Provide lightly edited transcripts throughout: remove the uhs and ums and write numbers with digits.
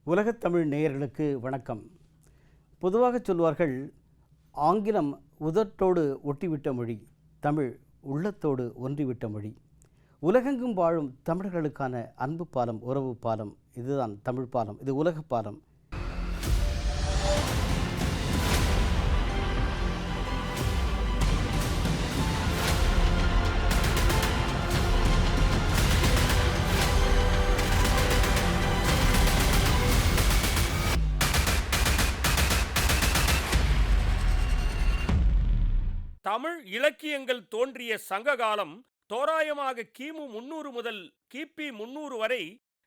உலகத் தமிழ் நேயர்களுக்கு வணக்கம். பொதுவாக சொல்வார்கள், ஆங்கிலம் உதட்டோடு ஒட்டிவிட்ட மொழி, தமிழ் உள்ளத்தோடு ஒன்றிவிட்ட மொழி. உலகெங்கும் வாழும் தமிழர்களுக்கான அன்பு பாலம், உறவு பாலம், இதுதான் தமிழ் பாலம். இது உலக பாலம். தமிழ் இலக்கியங்கள் தோன்றிய சங்க காலம் தோராயமாக கிமு 300 முதல் கிபி 300 வரை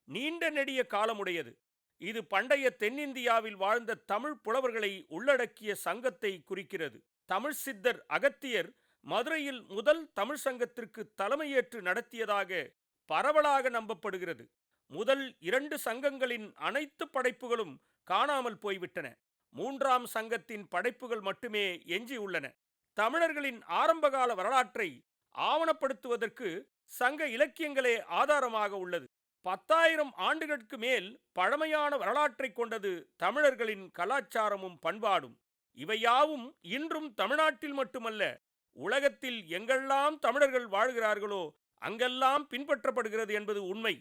நீண்ட நெடிய காலமுடையது. இது பண்டைய தென்னிந்தியாவில் வாழ்ந்த தமிழ் புலவர்களை உள்ளடக்கிய சங்கத்தை குறிக்கிறது. தமிழ் சித்தர் அகத்தியர் மதுரையில் முதல் தமிழ் சங்கத்திற்கு தலைமையேற்று நடத்தியதாக பரவலாக நம்பப்படுகிறது. முதல் 2 சங்கங்களின் அனைத்து படைப்புகளும் காணாமல் போய்விட்டன. 3ஆம் சங்கத்தின் படைப்புகள் மட்டுமே எஞ்சியுள்ளன. தமிழர்களின் ஆரம்பகால வரலாற்றை ஆவணப்படுத்துவதற்கு சங்க இலக்கியங்களே ஆதாரமாக உள்ளது. 10,000 ஆண்டுகளுக்கு மேல் பழமையான வரலாற்றை கொண்டது தமிழர்களின் கலாச்சாரமும் பண்பாடும். இவையாவும் இன்றும் தமிழ்நாட்டில் மட்டுமல்ல, உலகத்தில் எங்கெல்லாம் தமிழர்கள் வாழ்கிறார்களோ அங்கெல்லாம் பின்பற்றப்படுகிறது என்பது உண்மை.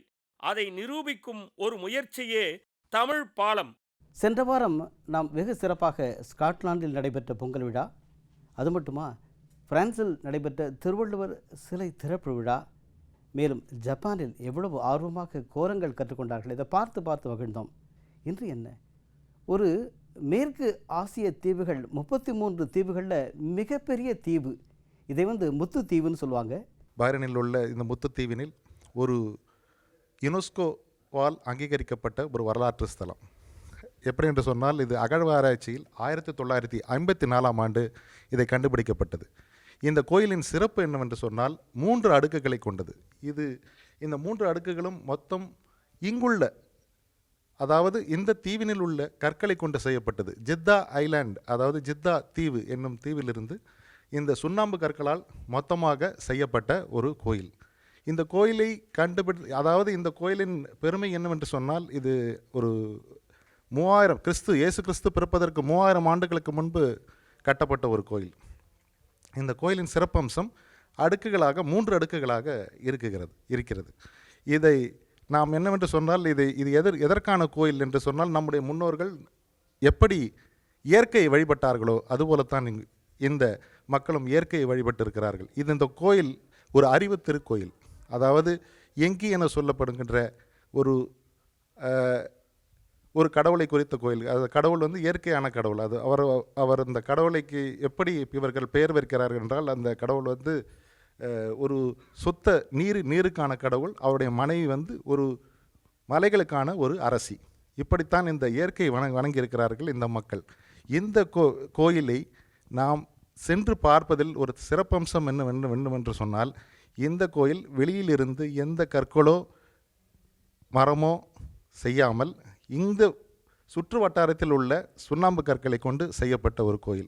அதை நிரூபிக்கும் ஒரு முயற்சியே தமிழ் பாலம். சென்ற வாரம் நாம் வெகு சிறப்பாக ஸ்காட்லாந்தில் நடைபெற்ற பொங்கல் விழா, அது மட்டுமா பிரான்சில் நடைபெற்ற திருவள்ளுவர் சிலை திறப்பு விழா, மேலும் ஜப்பானில் எவ்வளவு ஆர்வமாக கோரங்கள் கற்றுக்கொண்டார்கள், இதை பார்த்து மகிழ்ந்தோம். இன்று என்ன, ஒரு மேற்கு ஆசிய தீவுகள், 33 தீவுகளில் மிகப்பெரிய தீவு, இதை முத்து தீவுன்னு சொல்லுவாங்க. பஹ்ரைனில் உள்ள இந்த முத்து தீவினில் ஒரு யுனெஸ்கோவால் அங்கீகரிக்கப்பட்ட ஒரு வரலாற்று ஸ்தலம். எப்படி என்று சொன்னால், இது அகழ்வாராய்ச்சியில் 1954ஆம் ஆண்டு இதை கண்டுபிடிக்கப்பட்டது. இந்த கோயிலின் சிறப்பு என்னவென்று சொன்னால், 3 அடுக்குகளை கொண்டது. இந்த 3 அடுக்குகளும் மொத்தம் இங்குள்ள, அதாவது இந்த தீவினில் உள்ள கற்களை கொண்டு செய்யப்பட்டது. ஜித்தா ஐலாண்ட், அதாவது ஜித்தா தீவு என்னும் தீவிலிருந்து இந்த சுண்ணாம்பு கற்களால் மொத்தமாக செய்யப்பட்ட ஒரு கோயில். இந்த கோயிலை அதாவது இந்த கோயிலின் பெருமை என்னவென்று சொன்னால், இது ஒரு 3000 இயேசு கிறிஸ்து பிறப்பதற்கு 3000 ஆண்டுகளுக்கு முன்பு கட்டப்பட்ட ஒரு கோயில். இந்த கோயிலின் சிறப்பம்சம் அடுக்குகளாக 3 அடுக்குகளாக இருக்கிறது. இதை நாம் என்னவென்று சொன்னால், இது எதற்கான கோயில் என்று சொன்னால், நம்முடைய முன்னோர்கள் எப்படி இயற்கையை வழிபட்டார்களோ அதுபோலத்தான் இந்த மக்களும் இயற்கையை வழிபட்டிருக்கிறார்கள். இந்த கோயில் ஒரு அறிவு திருக்கோயில். அதாவது எங்கி என சொல்லப்படுகின்ற ஒரு கடவுளை குறித்த கோயில். அது கடவுள் இயற்கையான கடவுள். அது அவர் அந்த கடவுளைக்கு எப்படி இவர்கள் பெயர் வைக்கிறார்கள் என்றால், அந்த கடவுள் ஒரு சுத்த நீருக்கான கடவுள். அவருடைய மனைவி ஒரு மலைகளுக்கான ஒரு அரசி. இப்படித்தான் இந்த இயற்கையை வணங்கியிருக்கிறார்கள் இந்த மக்கள். இந்த கோயிலை நாம் சென்று பார்ப்பதில் ஒரு சிறப்பம்சம் என்னவென்று சொன்னால், இந்த கோயில் வெளியிலிருந்து எந்த கற்களோ மரமோ செய்யாமல் இந்த சுற்று வட்டாரத்தில் உள்ள சுண்ணாம்பு கற்களை கொண்டு செய்யப்பட்ட ஒரு கோயில்.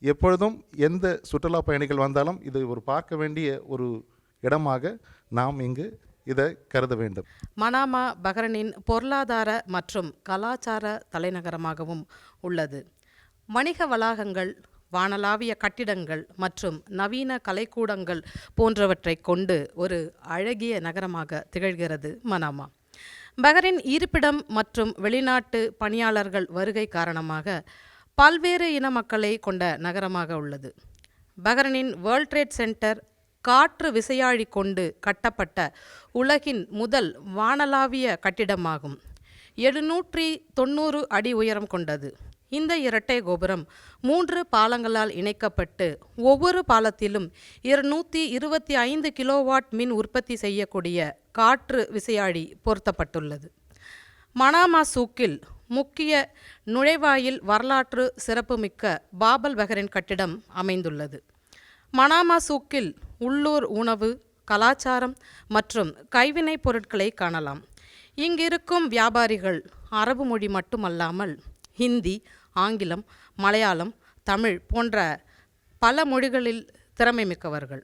எப்பொழுதும் எந்த சுற்றுலா பயணிகள் வந்தாலும் இது ஒரு பார்க்க வேண்டிய ஒரு இடமாக நாம் இங்கு இதை கருத வேண்டும். மனாமா பஹ்ரைனின் பொருளாதார மற்றும் கலாச்சார தலைநகரமாகவும் உள்ளது. வணிக வளாகங்கள், வானளாவிய கட்டிடங்கள் மற்றும் நவீன கலைக்கூடங்கள் போன்றவற்றை கொண்டு ஒரு அழகிய நகரமாக திகழ்கிறது மனாமா. பஹ்ரைன் இருப்பிடம் மற்றும் வெளிநாட்டு பணியாளர்கள் வருகை காரணமாக பல்வேறு இன மக்களை கொண்ட நகரமாக உள்ளது. பஹ்ரைனின் வேர்ல்ட் ட்ரேட் சென்டர் காற்று விசையாழி கொண்டு கட்டப்பட்ட உலகின் முதல் வானளாவிய கட்டிடமாகும். 790 அடி உயரம் கொண்டது. இந்த இரட்டை கோபுரம் 3 பாலங்களால் இணைக்கப்பட்டு ஒவ்வொரு பாலத்திலும் 225 கிலோவாட் மின் உற்பத்தி செய்யக்கூடிய காற்று விசையாழி பொருத்தப்பட்டுள்ளது. மனாமா சூக்கில் முக்கிய நுழைவாயில் வரலாற்று சிறப்புமிக்க பாபல் பஹ்ரைன் கட்டிடம் அமைந்துள்ளது. மனாமா சூக்கில் உள்ளூர் உணவு, கலாச்சாரம் மற்றும் கைவினைப் பொருட்களை காணலாம். இங்கிருக்கும் வியாபாரிகள் அரபு மொழி மட்டுமல்லாமல் ஹிந்தி, ஆங்கிலம், மலையாளம், தமிழ் போன்ற பல மொழிகளில் திறமை மிக்கவர்கள்.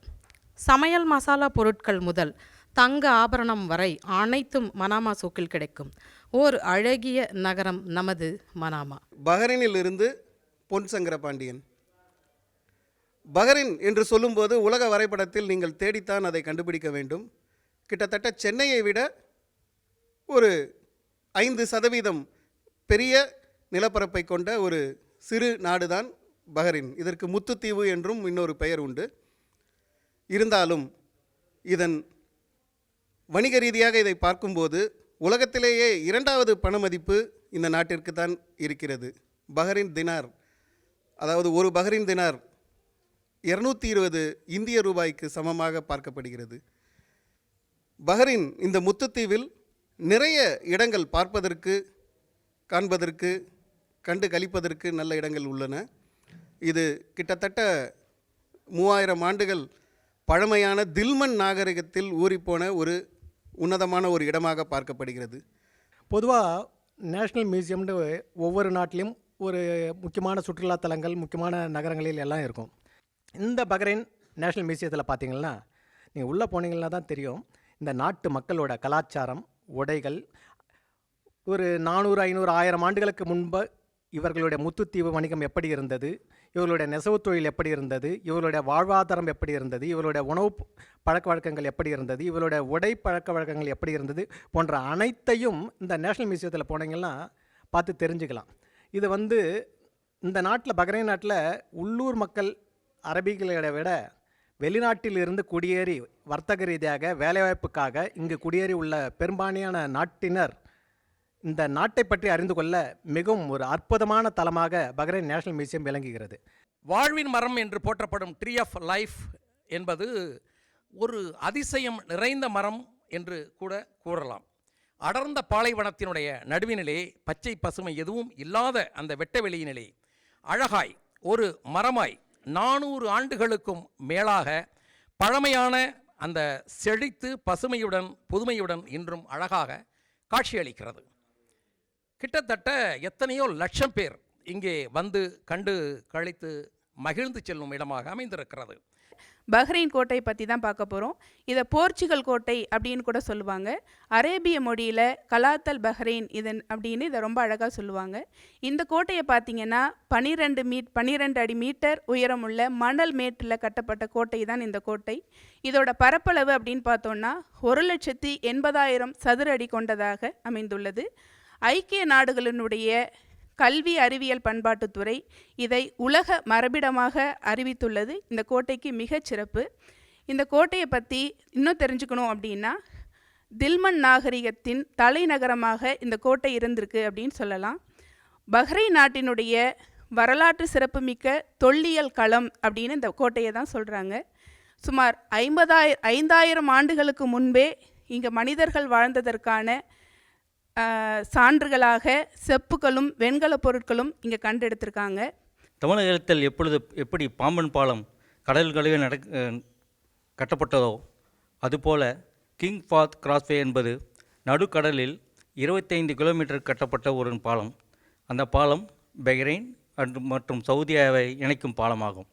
சமையல் மசாலா பொருட்கள் முதல் தங்க ஆபரணம் வரை அனைத்தும் மனாமா சூக்கில் கிடைக்கும். ஓர் அழகிய நகரம் நமது மனாமா. பஹ்ரைனில் இருந்து பொன் சங்கரபாண்டியன். பஹ்ரைன் என்று சொல்லும்போது உலக வரைபடத்தில் நீங்கள் தேடித்தான் அதை கண்டுபிடிக்க வேண்டும். கிட்டத்தட்ட சென்னையை விட ஒரு 5% பெரிய நிலப்பரப்பை கொண்ட ஒரு சிறு நாடுதான் பஹ்ரைன். இதற்கு முத்துத்தீவு என்றும் இன்னொரு பெயர் உண்டு. இருந்தாலும் இதன் வணிக ரீதியாக இதை பார்க்கும்போது உலகத்திலேயே 2வது பண மதிப்பு இந்த நாட்டிற்கு தான் இருக்கிறது. பஹ்ரைன் தினார், அதாவது ஒரு பஹ்ரைன் தினார் 220 இந்திய ரூபாய்க்கு சமமாக பார்க்கப்படுகிறது. பஹ்ரைன் இந்த முத்துத்தீவில் நிறைய இடங்கள் பார்ப்பதற்கு, காண்பதற்கு, கண்டு களிப்பதற்கு நல்ல இடங்கள் உள்ளன. இது கிட்டத்தட்ட 3000 ஆண்டுகள் பழமையான தில்மன் நாகரிகத்தில் ஊறிப்போன ஒரு உன்னதமான ஒரு இடமாக பார்க்கப்படுகிறது. பொதுவாக நேஷ்னல் மியூசியம்னு ஒவ்வொரு நாட்டிலையும் ஒரு முக்கியமான சுற்றுலாத்தலங்கள், முக்கியமான நகரங்களில் எல்லாம் இருக்கும். இந்த பஹ்ரைன் நேஷ்னல் மியூசியத்தில் பார்த்தீங்கன்னா நீங்கள் உள்ளே போனீங்கன்னா தான் தெரியும் இந்த நாட்டு மக்களோட கலாச்சாரம், உடைகள். ஒரு 400, 500, 1000 ஆண்டுகளுக்கு முன்பு இவர்களுடைய முத்துத்தீவு வணிகம் எப்படி இருந்தது, இவர்களுடைய நெசவு தொழில் எப்படி இருந்தது, இவர்களுடைய வாழ்வாதாரம் எப்படி இருந்தது, இவர்களுடைய உணவு பழக்க வழக்கங்கள் எப்படி இருந்தது, இவர்களுடைய உடை பழக்க வழக்கங்கள் எப்படி இருந்தது போன்ற அனைத்தையும் இந்த நேஷ்னல் மியூசியத்தில் போனீங்கன்னா பார்த்து தெரிஞ்சுக்கலாம். இது இந்த நாட்டில், பஹ்ரைன் நாட்டில் உள்ளூர் மக்கள் அரபிகளை விட வெளிநாட்டில் இருந்து குடியேறி வர்த்தக ரீதியாக வேலைவாய்ப்புக்காக இங்கு குடியேறி உள்ள பெரும்பான்மையான நாட்டினர் இந்த நாட்டை பற்றி அறிந்து கொள்ள மிகவும் ஒரு அற்புதமான தலமாக பஹ்ரைன் நேஷனல் மியூசியம் விளங்குகிறது. வாழ்வின் மரம் என்று போற்றப்படும் ட்ரீ ஆஃப் லைஃப் என்பது ஒரு அதிசயம் நிறைந்த மரம் என்று கூட கூறலாம். அடர்ந்த பாலைவனத்தினுடைய நடுவினிலே பச்சை பசுமை எதுவும் இல்லாத அந்த வெட்டவெளியினிலே அழகாய் ஒரு மரமாய் 400 ஆண்டுகளுக்கும் மேலாக பழமையான அந்த செழித்து பசுமையுடன் புதுமையுடன் இன்றும் அழகாக காட்சியளிக்கிறது. கிட்டத்தட்ட எத்தனையோ லட்சம் பேர் இங்கே வந்து கண்டு கழித்து மகிழ்ந்து செல்லும் இடமாக அமைந்திருக்கிறது. பஹ்ரைன் கோட்டை பற்றி தான் பார்க்க போகிறோம். இதை போர்ச்சுகல் கோட்டை அப்படின்னு கூட சொல்லுவாங்க. அரேபிய மொழியில் கலாத்தல் பஹ்ரைன் அப்படின்னு இதை ரொம்ப அழகாக சொல்லுவாங்க. இந்த கோட்டையை பார்த்தீங்கன்னா 12 அடி மீட்டர் உயரமுள்ள மணல் மேட்டில் கட்டப்பட்ட கோட்டை தான் இந்த கோட்டை. இதோட பரப்பளவு அப்படின்னு பார்த்தோன்னா 1,80,000 சதுர அடி கொண்டதாக அமைந்துள்ளது. ஐக்கிய நாடுகளினுடைய கல்வி அறிவியல் பண்பாட்டுத்துறை இதை உலக மரபிடமாக அறிவித்துள்ளது. இந்த கோட்டைக்கு மிகச் சிறப்பு. இந்த கோட்டையை பற்றி இன்னும் தெரிஞ்சுக்கணும் அப்படின்னா தில்மன் நாகரிகத்தின் தலைநகரமாக இந்த கோட்டை இருந்திருக்கு அப்படின்னு சொல்லலாம். பஹ்ரைன் நாட்டினுடைய வரலாற்று சிறப்புமிக்க தொல்லியல் களம் அப்படின்னு இந்த கோட்டையை தான் சொல்கிறாங்க. சுமார் 5,000 ஆண்டுகளுக்கு முன்பே இங்கே மனிதர்கள் வாழ்ந்ததற்கான சான்றுகளாக செப்புகளும் வெண்கல பொருட்களும் இங்கே கண்டெடுத்திருக்காங்க. தமிழகத்தில் எப்படி பாம்பன் பாலம் கடல்களே கட்டப்பட்டதோ அதுபோல கிங் ஃபாத் கிராஸ்வே என்பது நடுக்கடலில் 25 கிலோமீட்டர் கட்டப்பட்ட ஒரு பாலம். அந்த பாலம் பஹ்ரைன் மற்றும் சவுதியாவை இணைக்கும் பாலமாகும்.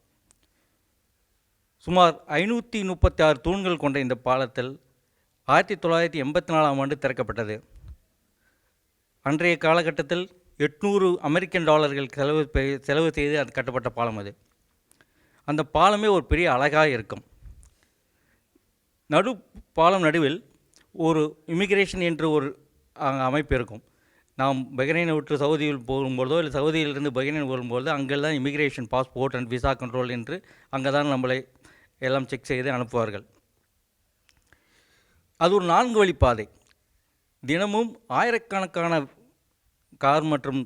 சுமார் 536 தூண்கள் கொண்ட இந்த பாலத்தில் 1984ஆம் ஆண்டு திறக்கப்பட்டது. அன்றைய காலகட்டத்தில் $800 அமெரிக்கன் செலவு செய்து அது கட்டப்பட்ட பாலம் அது. அந்த பாலமே ஒரு பெரிய அழகாக இருக்கும். பாலம் நடுவில் ஒரு இமிக்ரேஷன் என்று ஒரு அமைப்பு இருக்கும். நாம் பஹ்ரைனை விட்டு சவுதியில் போகும்போதோ இல்லை சவுதியிலிருந்து பஹ்ரைன் வரும்போது அங்கெல்லாம் immigration, passport and visa control என்று அங்கே தான் நம்மளை எல்லாம் செக் செய்து அனுப்புவார்கள். அது ஒரு 4 வழிப்பாதை. தினமும் ஆயிரக்கணக்கான கார் மற்றும்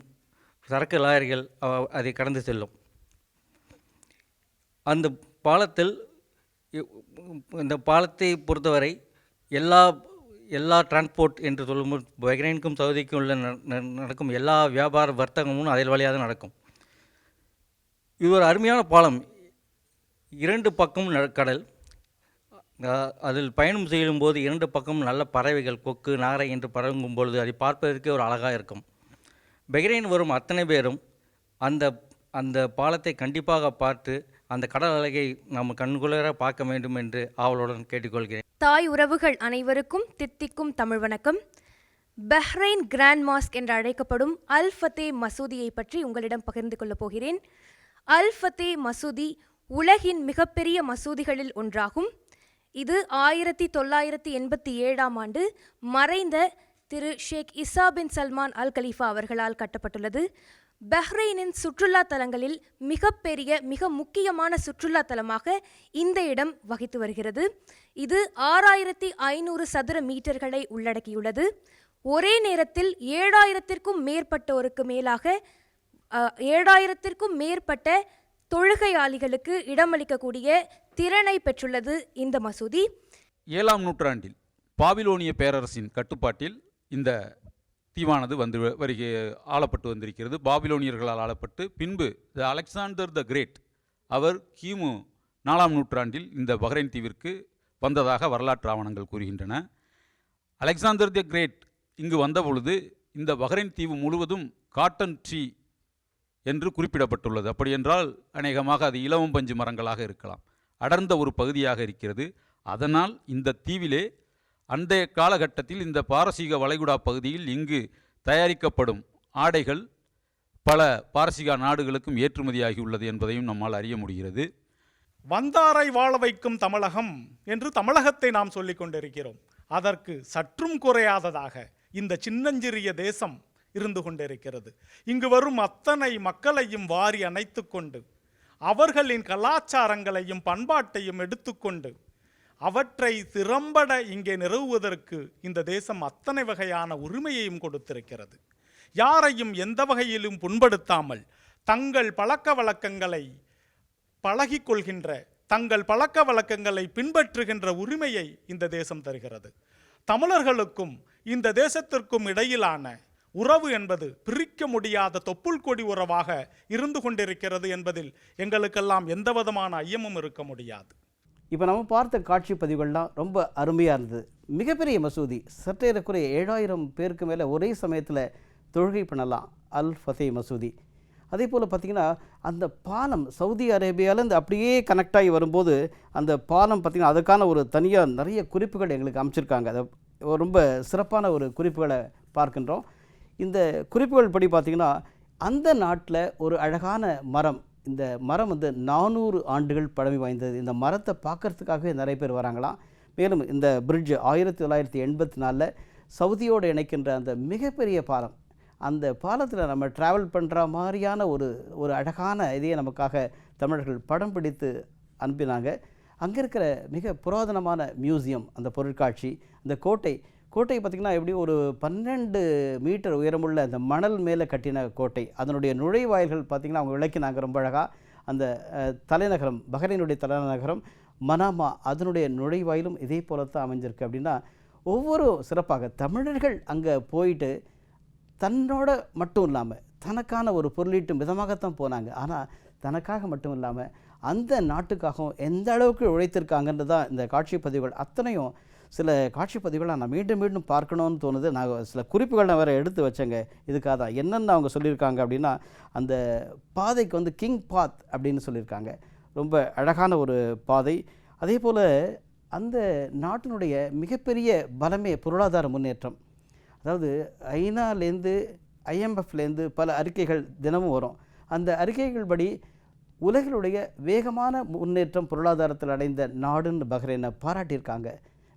சரக்கு லாரிகள் அதை கடந்து செல்லும். அந்த பாலத்தில், இந்த பாலத்தை பொறுத்தவரை எல்லா டிரான்ஸ்போர்ட் என்று சொல்லும்போது பஹ்ரைனுக்கும் சவுதிக்கும் உள்ள நடக்கும் எல்லா வியாபார வர்த்தகமும் அதில் வழியாக நடக்கும். இது ஒரு அருமையான பாலம். 2 பக்கம் கடல். அதில் பயணம் செய்யும்போது 2 பக்கம் நல்ல பறவைகள், கொக்கு, நாரை என்று பறக்கும் பொழுது அதை பார்ப்பதற்கே ஒரு அழகாக இருக்கும். பஹ்ரைன் வரும் அத்தனை பேரும் அந்த பாலத்தை கண்டிப்பாக பார்த்து அந்த கடல் அலையை நம்ம கண்குளிர பார்க்க வேண்டும் என்று ஆவலுடன் கேட்டுக்கொள்கிறேன். தாய் உறவுகள் அனைவருக்கும் தித்திக்கும் தமிழ் வணக்கம். பஹ்ரைன் கிராண்ட் மாஸ்க் என்று அழைக்கப்படும் அல் ஃபத்தே மசூதியை பற்றி உங்களிடம் பகிர்ந்து கொள்ளப் போகிறேன். அல் ஃபத்தே மசூதி உலகின் மிகப்பெரிய மசூதிகளில் ஒன்றாகும். இது 1987ஆம் ஆண்டு மறைந்த திரு ஷேக் இசா பின் சல்மான் அல் கலீஃபா அவர்களால் கட்டப்பட்டுள்ளது. பஹ்ரைனின் சுற்றுலா தலங்களில் மிக முக்கியமான சுற்றுலா தலமாக இந்த இடம் வகித்து வருகிறது. இது 6500 சதுர மீட்டர்களை உள்ளடக்கியுள்ளது. ஒரே நேரத்தில் 7000த்திற்கும் மேற்பட்ட தொழுகையாளிகளுக்கு இடமளிக்கக்கூடிய திறனை பெற்றுள்ளது இந்த மசூதி. 7ஆம் நூற்றாண்டில் பாபிலோனிய பேரரசின் கட்டுப்பாட்டில் இந்த தீவானது ஆளப்பட்டு வந்திருக்கிறது. பாபிலோனியர்களால் ஆளப்பட்டு பின்பு அலெக்சாண்டர் த கிரேட் அவர் கிமு 4ஆம் நூற்றாண்டில் இந்த பஹ்ரைன் தீவிற்கு வந்ததாக வரலாற்று ஆவணங்கள் கூறுகின்றன. அலெக்சாண்டர் த கிரேட் இங்கு வந்தபொழுது இந்த பஹ்ரைன் தீவு முழுவதும் காட்டன் ட்ரீ என்று குறிப்பிடப்பட்டுள்ளது. அப்படியென்றால் அநேகமாக அது இலவம் பஞ்சு மரங்களாக இருக்கலாம். அடர்ந்த ஒரு பகுதியாக இருக்கிறது. அதனால் இந்த தீவிலே அந்த காலகட்டத்தில் இந்த பாரசீக வளைகுடா பகுதியில் இங்கு தயாரிக்கப்படும் ஆடைகள் பல பாரசீக நாடுகளுக்கும் ஏற்றுமதியாகியுள்ளது என்பதையும் நம்மால் அறிய முடிகிறது. வந்தாரை வாழ வைக்கும் தமிழகம் என்று தமிழகத்தை நாம் சொல்லிக் கொண்டிருக்கிறோம். அதற்கு சற்றும் குறையாததாக இந்த சின்னஞ்சிறிய தேசம் இருந்து கொண்டிருக்கிறது. இங்கு வரும் அத்தனை மக்களையும் வாரி அணைத்து கொண்டு அவர்களின் கலாச்சாரங்களையும் பண்பாட்டையும் எடுத்துக்கொண்டு அவற்றை திறம்பட இங்கே நிறுவுவதற்கு இந்த தேசம் அத்தனை வகையான உரிமையையும் கொடுத்திருக்கிறது. யாரையும் எந்த வகையிலும் புண்படுத்தாமல் தங்கள் பழக்க வழக்கங்களை பழகிக்கொள்கின்ற, தங்கள் பழக்க வழக்கங்களை பின்பற்றுகின்ற உரிமையை இந்த தேசம் தருகிறது. தமிழர்களுக்கும் இந்த தேசத்திற்கும் இடையிலான உறவு என்பது பிரிக்க முடியாத தொப்புள் கொடி உறவாக இருந்து கொண்டிருக்கிறது என்பதில் எங்களுக்கெல்லாம் எந்த விதமான ஐயமும் இருக்க முடியாது. இப்போ நம்ம பார்த்த காட்சி பதிவுகள்லாம் ரொம்ப அருமையாக இருந்தது. மிகப்பெரிய மசூதி, சற்றேறக்குறைய 7000 பேருக்கு மேலே ஒரே சமயத்தில் தொழுகை பண்ணலாம் அல் ஃபத்தே மசூதி. அதே போல் பார்த்திங்கன்னா அந்த பாலம் சவுதி அரேபியாவிலேருந்து அப்படியே கனெக்ட் ஆகி வரும்போது அந்த பாலம் பார்த்திங்கன்னா அதுக்கான ஒரு தனியாக நிறைய குறிப்புகள் எங்களுக்கு அமைச்சிருக்காங்க. அதை ரொம்ப சிறப்பான ஒரு குறிப்புகளை பார்க்கின்றோம். இந்த குறிப்புகள் படி பார்த்திங்கன்னா அந்த நாட்டில் ஒரு அழகான மரம், இந்த மரம் 400 ஆண்டுகள் பழமை வாய்ந்தது. இந்த மரத்தை பார்க்கறதுக்காகவே நிறைய பேர் வராங்களாம். மேலும் இந்த பிரிட்ஜ் 1984 சவுதியோடு இணைக்கின்ற அந்த மிகப்பெரிய பாலம், அந்த பாலத்தில் நம்ம ட்ராவல் பண்ணுற மாதிரியான ஒரு அழகான இதையே நமக்காக தமிழர்கள் படம் பிடித்து அனுப்பினாங்க. அங்கே இருக்கிற மிக புராதனமான மியூசியம், அந்த பொருட்காட்சி, அந்த கோட்டை பார்த்திங்கன்னா எப்படி ஒரு 12 மீட்டர் உயரமுள்ள அந்த மணல் மேலே கட்டின கோட்டை. அதனுடைய நுழைவாயில்கள் பார்த்திங்கன்னா அவங்க விளக்கினாங்க ரொம்ப அழகாக. அந்த தலைநகரம், பஹ்ரைனுடைய தலைநகரம் மனாமா, அதனுடைய நுழைவாயிலும் இதே போல தான் அமைஞ்சிருக்கு. அப்படின்னா ஒவ்வொரு சிறப்பாக தமிழர்கள் அங்கே போயிட்டு தன்னோட மட்டும் இல்லாமல் தனக்கான ஒரு பொருளீட்டும் விதமாகத்தான் போனாங்க. ஆனால் தனக்காக மட்டும் இல்லாமல் அந்த நாட்டுக்காகவும் எந்த அளவுக்கு உழைத்திருக்காங்கன்றது தான் இந்த காட்சி பதிவுகள் அத்தனையும். சில காட்சி பதிவுகளை நான் மீண்டும் பார்க்கணும்னு தோணுது. நான் சில குறிப்புகள் நான் வேறு எடுத்து வச்சேங்க இதுக்காக தான். என்னென்னு அவங்க சொல்லியிருக்காங்க அப்படின்னா, அந்த பாதைக்கு கிங் பாத் அப்படின்னு சொல்லியிருக்காங்க. ரொம்ப அழகான ஒரு பாதை. அதே போல் அந்த நாட்டினுடைய மிகப்பெரிய பலமே பொருளாதார முன்னேற்றம். அதாவது ஐநாலேருந்து IMFலேருந்து பல அறிக்கைகள் தினமும் வரும். அந்த அறிக்கைகள் படி உலகினுடைய வேகமான முன்னேற்றம் பொருளாதாரத்தில் அடைந்த நாடுன்னு பஹ்ரைனை பாராட்டியிருக்காங்க.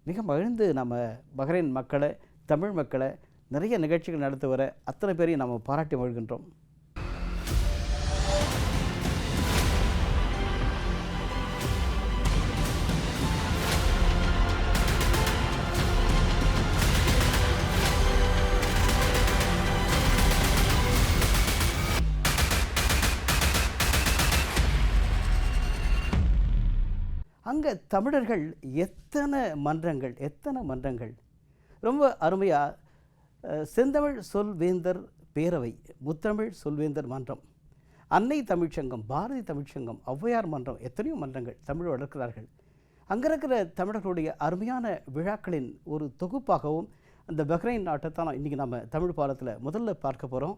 மிக மகிழ்ந்து நம்ம பஹ்ரைன் மக்களை, தமிழ் மக்களை நிறைய நிகழ்ச்சிகள் நடத்தி வர அத்தனை பேரையும் நம்ம பாராட்டி மகிழ்கின்றோம். அங்கே தமிழர்கள் எத்தனை மன்றங்கள் ரொம்ப அருமையாக செந்தமிழ் சொல்வேந்தர் பேரவை, முத்தமிழ் சொல்வேந்தர் மன்றம், அன்னை தமிழ்ச்சங்கம், பாரதி தமிழ்ச்சங்கம், ஔவையார் மன்றம், எத்தனையோ மன்றங்கள் தமிழ் வளர்க்கிறார்கள். அங்கே இருக்கிற தமிழர்களுடைய அருமையான விழாக்களின் ஒரு தொகுப்பாகவும் அந்த பஹ்ரைன் நாட்டை தான் இன்றைக்கி நம்ம தமிழ் பாலத்தில் முதல்ல பார்க்க போகிறோம்.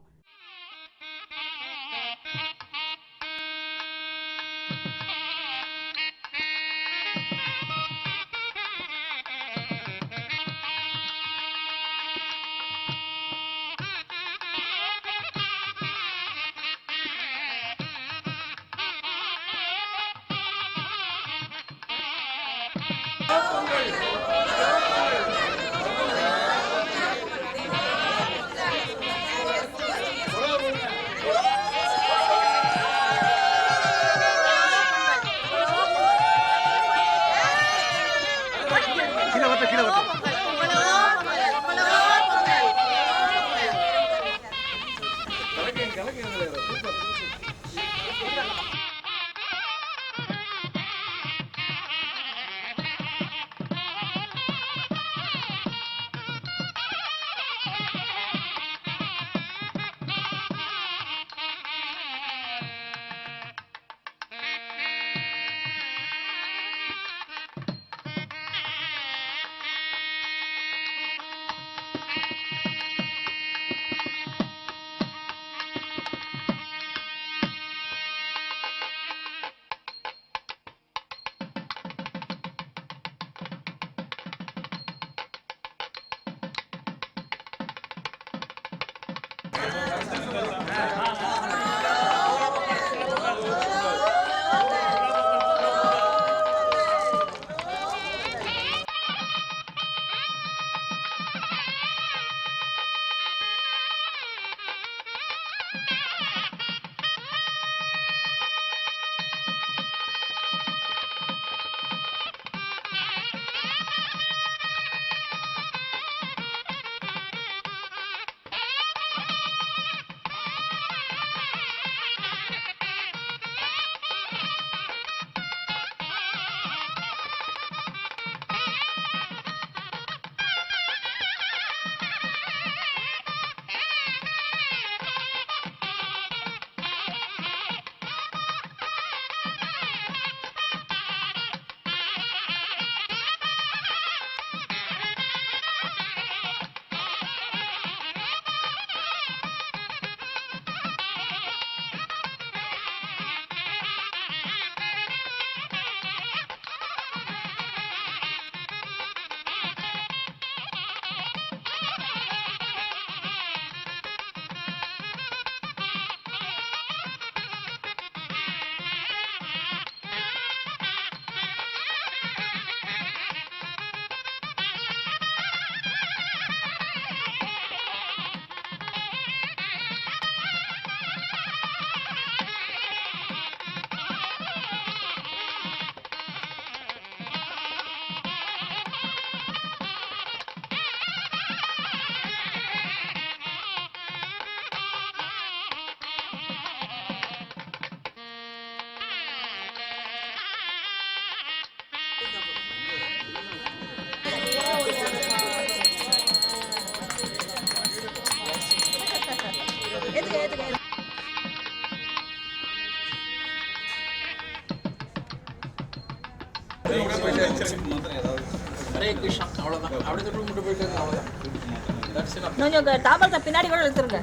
கொஞ்சம் தாபாலத்தை பின்னாடி கூட எடுத்துருங்க.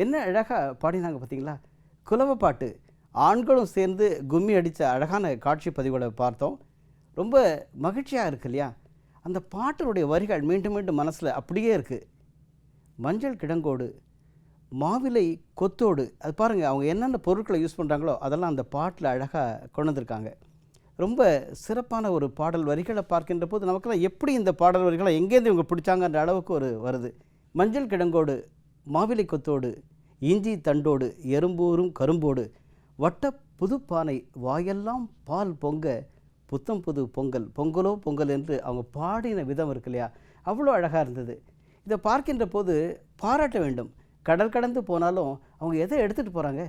என்ன அழகாக பாடினாங்க பார்த்தீங்களா? குலவ பாட்டு, ஆண்களும் சேர்ந்து கும்மி அடித்த அழகான காட்சி பதிவுகளை பார்த்தோம். ரொம்ப மகிழ்ச்சியாக இருக்கு இல்லையா? அந்த பாட்டினுடைய வரிகள் மீண்டும் மீண்டும் மனசில் அப்படியே இருக்குது. மஞ்சள் கிடங்கோடு, மாவிலை கொத்தோடு, அது பாருங்கள், அவங்க என்னென்ன பொருட்களை யூஸ் பண்ணுறாங்களோ அதெல்லாம் அந்த பாட்டில் அழகாக கொண்டு வந்திருக்காங்க. ரொம்ப சிறப்பான ஒரு பாடல் வரிகளை பார்க்கின்ற போது நமக்கெல்லாம் எப்படி இந்த பாடல் வரிகளை எங்கேருந்து இவங்க பிடிச்சாங்கன்ற அளவுக்கு ஒரு வருது. மஞ்சள் கிடங்கோடு, மாவிலை கொத்தோடு, இஞ்சி தண்டோடு, எறும்பூரும் கரும்போடு, வட்ட புதுப்பானை வாயெல்லாம் பால் பொங்க, புத்தம் புது பொங்கல், பொங்கலோ பொங்கல் என்று அவங்க பாடின விதம் இருக்கு இல்லையா? அவ்வளோ அழகாக இருந்தது. இதை பார்க்கின்ற போது பாராட்ட வேண்டும். கடல் கடந்து போனாலும் அவங்க எதை எடுத்துகிட்டு போகிறாங்க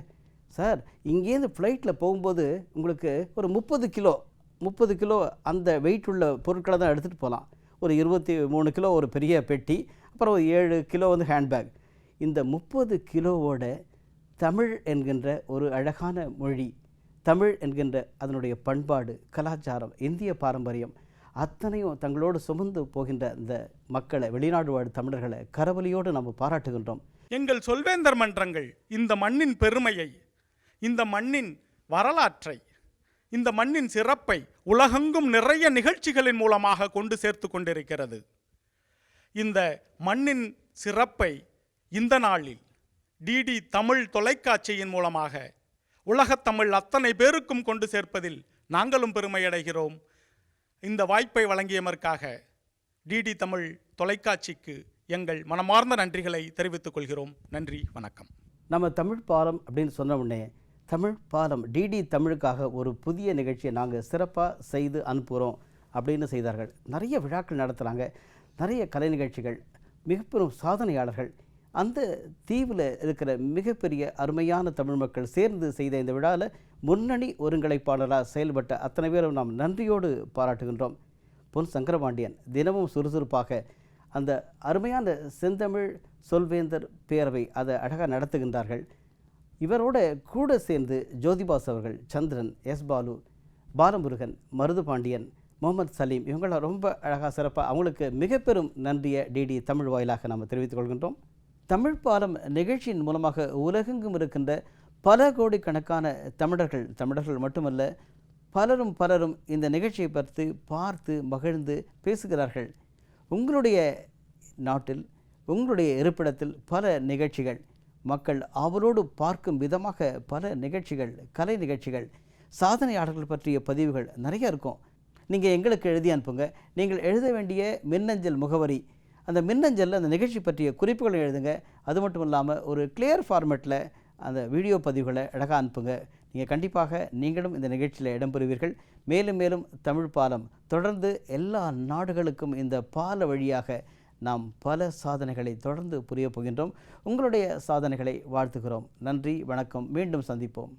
சார்? இங்கேருந்து ஃப்ளைட்டில் போகும்போது உங்களுக்கு ஒரு 30 கிலோ அந்த வெயிட் உள்ள பொருட்களை தான் எடுத்துகிட்டு போகலாம். ஒரு 23 கிலோ ஒரு பெரிய பெட்டி, அப்புறம் ஒரு 7 கிலோ வந்து ஹேண்ட்பேக். இந்த 30 கிலோவோட தமிழ் என்கின்ற ஒரு அழகான மொழி, தமிழ் என்கின்ற அதனுடைய பண்பாடு, கலாச்சாரம், இந்திய பாரம்பரியம் அத்தனையும் தங்களோடு சுமந்து போகின்ற இந்த மக்களை, வெளிநாடு வாழ் தமிழர்களை கரவொலியோடு நம்ம பாராட்டுகின்றோம். எங்கள் சொல்வேந்தர் மன்றங்கள் இந்த மண்ணின் பெருமையை, இந்த மண்ணின் வரலாற்றை, இந்த மண்ணின் சிறப்பை உலகெங்கும் நிறைய நிகழ்ச்சிகளின் மூலமாக கொண்டு சேர்த்து கொண்டிருக்கிறது. இந்த மண்ணின் சிறப்பை இந்த நாளில் டிடி தமிழ் தொலைக்காட்சியின் மூலமாக உலகத்தமிழ் அத்தனை பேருக்கும் கொண்டு சேர்ப்பதில் நாங்களும் பெருமையடைகிறோம். இந்த வாய்ப்பை வழங்கியதற்காக டிடி தமிழ் தொலைக்காட்சிக்கு எங்கள் மனமார்ந்த நன்றிகளை தெரிவித்துக் கொள்கிறோம். நன்றி, வணக்கம். நம்ம தமிழ் பாலம் அப்படின்னு சொன்ன உடனே தமிழ் பாலம் டிடி தமிழுக்காக ஒரு புதிய நிகழ்ச்சியை நாங்கள் சிறப்பாக செய்து அனுப்புகிறோம் அப்படின்னு செய்தார்கள். நிறைய விழாக்கள் நடத்துகிறாங்க, நிறைய கலை நிகழ்ச்சிகள், மிகப்பெரும் சாதனையாளர்கள், அந்த தீவில் இருக்கிற மிகப்பெரிய அருமையான தமிழ் மக்கள் சேர்ந்து செய்த இந்த விழாவில் முன்னணி ஒருங்கிணைப்பாளராக செயல்பட்ட அத்தனை பேரும் நாம் நன்றியோடு பாராட்டுகின்றோம். பொன் சங்கரபாண்டியன் தினமும் சுறுசுறுப்பாக அந்த அருமையான செந்தமிழ் சொல்வேந்தர் பேரவை அதை அழகாக நடத்துகின்றார்கள். இவரோட கூட சேர்ந்து ஜோதிபாஸ் அவர்கள், சந்திரன், எஸ் பாலு, பாலமுருகன், மருது பாண்டியன், முகமது சலீம், இவங்களாம் ரொம்ப அழகாக சிறப்பாக அவங்களுக்கு மிக பெரும் நன்றியை டிடி தமிழ் வாயிலாக நாம் தெரிவித்துக் கொள்கின்றோம். தமிழ் பாலம் நிகழ்ச்சியின் மூலமாக உலகெங்கும் இருக்கின்ற பல கோடிக்கணக்கான தமிழர்கள் மட்டுமல்ல, பலரும் இந்த நிகழ்ச்சியை பார்த்து மகிழ்ந்து பேசுகிறார்கள். உங்களுடைய நாட்டில், உங்களுடைய இருப்பிடத்தில் பல நிகழ்ச்சிகள், மக்கள் ஆவலோடு பார்க்கும் விதமாக பல நிகழ்ச்சிகள், கலை நிகழ்ச்சிகள், சாதனையாளர்கள் பற்றிய பதிவுகள் நிறைய இருக்கும். நீங்கள் எங்களுக்கு எழுதி அனுப்புங்க. நீங்கள் எழுத வேண்டிய மின்னஞ்சல் முகவரி, அந்த மின்னஞ்சலில் அந்த நிகழ்ச்சி பற்றிய குறிப்புகளை எழுதுங்க. அது மட்டும் இல்லாமல் ஒரு கிளியர் ஃபார்மேட்டில் அந்த வீடியோ பதிவுகளை அழகாக அனுப்புங்க. நீங்கள் கண்டிப்பாக நீங்களும் இந்த நிகழ்ச்சியில் இடம்பெறுவீர்கள். மேலும் மேலும் தமிழ் பாலம் தொடர்ந்து எல்லா நாடுகளுக்கும் இந்த பால வழியாக நாம் பல சாதனைகளை தொடர்ந்து புரிய போகின்றோம். உங்களுடைய சாதனைகளை வாழ்த்துகிறோம். நன்றி, வணக்கம். மீண்டும் சந்திப்போம்.